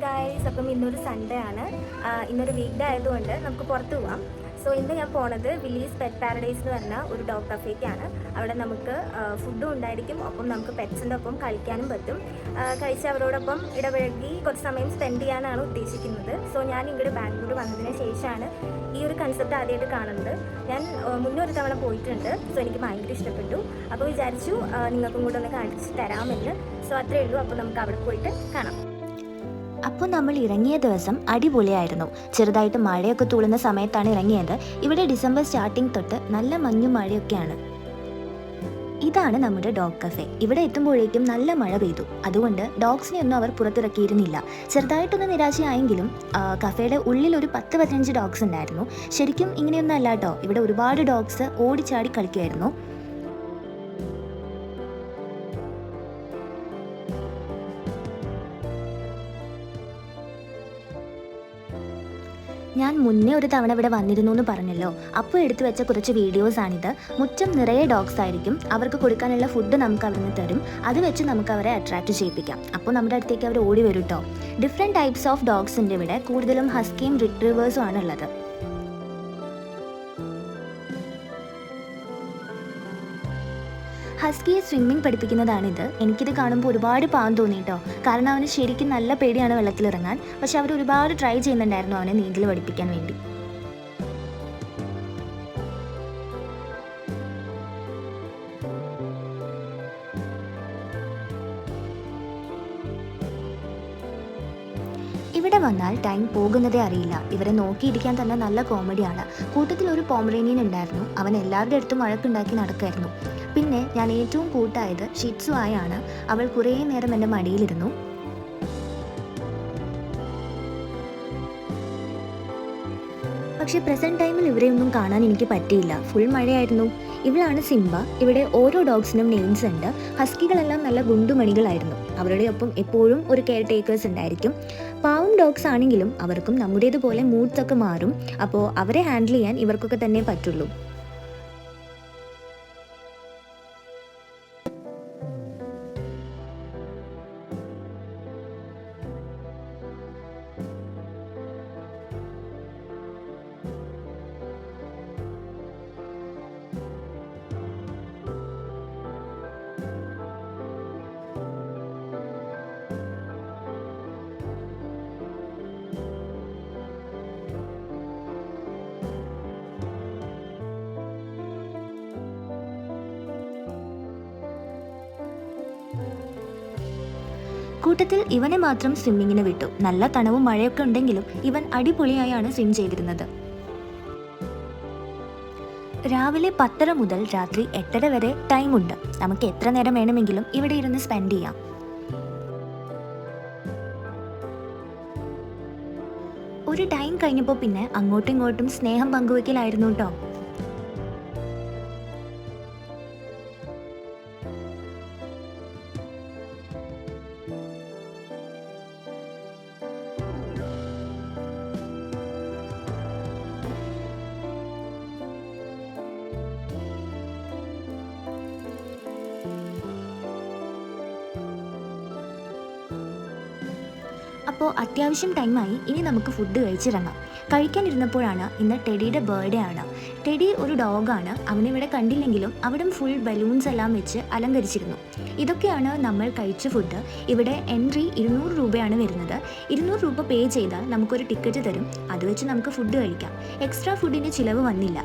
Guys, അപ്പം ഇന്നൊരു Sunday ആണ്. ഇന്നൊരു വീക്ക് ഡേ ആയതുകൊണ്ട് നമുക്ക് പുറത്ത് പോവാം. സോ ഇന്ന് ഞാൻ പോണത് വില്ലീസ് പെറ്റ് പാരഡൈസ് എന്ന് പറഞ്ഞ ഒരു ഡോഗ് കഫേക്കാണ്. അവിടെ നമുക്ക് ഫുഡും ഉണ്ടായിരിക്കും, ഒപ്പം നമുക്ക് പെറ്റ്സിൻ്റെ ഒപ്പം കളിക്കാനും പറ്റും. കഴിച്ച് അവരോടൊപ്പം ഇടപഴകി കുറച്ച് സമയം സ്പെൻഡ് ചെയ്യാനാണ് ഉദ്ദേശിക്കുന്നത്. സോ ഞാൻ ഇങ്ങോട്ട് ബാംഗ്ലൂർ വന്നതിന് ശേഷമാണ് ഈ ഒരു കൺസെപ്റ്റ് ആദ്യമായിട്ട് കാണുന്നത്. ഞാൻ മുന്നൊരു തവണ പോയിട്ടുണ്ട്. സോ എനിക്ക് ഭയങ്കര ഇഷ്ടപ്പെട്ടു. അപ്പോൾ വിചാരിച്ചു നിങ്ങൾക്കും കൂടെ ഒന്ന് കാണിച്ച് തരാമെന്ന്. സോ അത്രയേ ഉള്ളൂ. അപ്പോൾ നമുക്ക് അവിടെ പോയിട്ട് കാണാം. അപ്പോൾ നമ്മൾ ഇറങ്ങിയ ദിവസം അടിപൊളിയായിരുന്നു. ചെറുതായിട്ട് മഴയൊക്കെ തൂളുന്ന സമയത്താണ് ഇറങ്ങിയത്. ഇവിടെ ഡിസംബർ സ്റ്റാർട്ടിങ് തൊട്ട് നല്ല മഞ്ഞും മഴയൊക്കെയാണ്. ഇതാണ് നമ്മുടെ ഡോഗ് കഫേ. ഇവിടെ എത്തുമ്പോഴേക്കും നല്ല മഴ പെയ്തു. അതുകൊണ്ട് ഡോഗ്സിനെ ഒന്നും അവർ പുറത്തിറക്കിയിരുന്നില്ല. ചെറുതായിട്ടൊന്ന് നിരാശയായെങ്കിലും കഫേയുടെ ഉള്ളിൽ ഒരു 10-15 ഡോഗ്സ് ഉണ്ടായിരുന്നു. ശരിക്കും ഇങ്ങനെയൊന്നും അല്ല കേട്ടോ. ഇവിടെ ഒരുപാട് ഡോഗ്സ് ഓടിച്ചാടി കളിക്കുമായിരുന്നു. ഞാൻ മുന്നേ ഒരു തവണ ഇവിടെ വന്നിരുന്നു എന്ന് പറഞ്ഞല്ലോ. അപ്പോൾ എടുത്തു വെച്ച കുറച്ച് വീഡിയോസാണിത്. മുറ്റം നിറയെ ഡോഗ്സ് ആയിരിക്കും. അവർക്ക് കൊടുക്കാനുള്ള ഫുഡ് നമുക്ക് അവിടെ നിന്ന് തരും. അത് വെച്ച് നമുക്ക് അവരെ അട്രാക്റ്റ് ചെയ്യിപ്പിക്കാം. അപ്പോൾ നമ്മുടെ അടുത്തേക്ക് അവർ ഓടി വരും കേട്ടോ. ഡിഫറെൻറ്റ് ടൈപ്സ് ഓഫ് ഡോഗ്സ് ഉണ്ട് ഇവിടെ. കൂടുതലും ഹസ്കിയും റിട്രീവേഴ്സും ആണുള്ളത്. ഹസ്കിയെ സ്വിമ്മിങ് പഠിപ്പിക്കുന്നതാണിത്. എനിക്കിത് കാണുമ്പോൾ ഒരുപാട് പാവം തോന്നി കേട്ടോ. കാരണം അവന് ശരിക്കും നല്ല പേടിയാണ് വെള്ളത്തിലിറങ്ങാൻ. പക്ഷെ അവർ ഒരുപാട് ട്രൈ ചെയ്യുന്നുണ്ടായിരുന്നു അവനെ നീന്തൽ പഠിപ്പിക്കാൻ വേണ്ടി. ഇവിടെ വന്നാൽ ടൈം പോകുന്നതേ അറിയില്ല. ഇവരെ നോക്കിയിരിക്കാൻ തന്നെ നല്ല കോമഡിയാണ്. കൂട്ടത്തിൽ ഒരു പോമറേനിയൻ ഉണ്ടായിരുന്നു. അവൻ എല്ലാവരുടെ അടുത്തും വഴക്കുണ്ടാക്കി നടക്കായിരുന്നു. പിന്നെ ഞാൻ ഏറ്റവും കൂട്ടായത് ഷിറ്റ്സു ആയാണ്. അവൾ കുറേ നേരം എൻ്റെ മടിയിലിരുന്നു. പക്ഷേ പ്രസൻറ്റ് ടൈമിൽ ഇവരെയൊന്നും കാണാൻ എനിക്ക് പറ്റിയില്ല. ഫുൾ മഴയായിരുന്നു. ഇവളാണ് സിംബ. ഇവിടെ ഓരോ ഡോഗ്സിനും നെയിംസ് ഉണ്ട്. ഹസ്കികളെല്ലാം നല്ല ഗുണ്ടുമണികളായിരുന്നു. അവരുടെ ഒപ്പം എപ്പോഴും ഒരു കെയർ ടേക്കേഴ്സ് ഉണ്ടായിരിക്കും. പാവം ഡോഗ്സ് ആണെങ്കിലും അവർക്കും നമ്മുടേതുപോലെ മൂഡ്സ് ഒക്കെ മാറും. അപ്പോൾ അവരെ ഹാൻഡിൽ ചെയ്യാൻ ഇവർക്കൊക്കെ തന്നെ പറ്റുള്ളൂ. കൂട്ടത്തിൽ ഇവനെ മാത്രം സ്വിമ്മിങ്ങിന് വിട്ടു. നല്ല തണവും മഴയൊക്കെ ഉണ്ടെങ്കിലും ഇവൻ അടിപൊളിയായാണ് സ്വിം ചെയ്തിരുന്നത്. രാവിലെ 10:30 മുതൽ രാത്രി 8:30 വരെ ടൈമുണ്ട്. നമുക്ക് എത്ര നേരം വേണമെങ്കിലും ഇവിടെ ഇരുന്ന് സ്പെൻഡ് ചെയ്യാം. ഒരു ടൈം കഴിഞ്ഞപ്പോൾ പിന്നെ അങ്ങോട്ടും ഇങ്ങോട്ടും സ്നേഹം പങ്കുവെക്കലായിരുന്നു കേട്ടോ. അപ്പോൾ അത്യാവശ്യം ടൈമായി. ഇനി നമുക്ക് ഫുഡ് കഴിച്ചിറങ്ങാം. കഴിക്കാനിരുന്നപ്പോഴാണ് ഇന്ന് ടെഡിയുടെ ബർത്ത്ഡേ ആണ്. ടെഡി ഒരു ഡോഗാണ്. അവനിവിടെ കണ്ടില്ലെങ്കിലും അവിടെ ഫുൾ ബലൂൺസ് എല്ലാം വെച്ച് അലങ്കരിച്ചിരുന്നു. ഇതൊക്കെയാണ് നമ്മൾ കഴിച്ച ഫുഡ്. ഇവിടെ എൻട്രി 200 രൂപയാണ് വരുന്നത്. 200 രൂപ പേ ചെയ്താൽ നമുക്കൊരു ടിക്കറ്റ് തരും. അത് വെച്ച് നമുക്ക് ഫുഡ് കഴിക്കാം. എക്സ്ട്രാ ഫുഡിൻ്റെ ചിലവ് വന്നില്ല.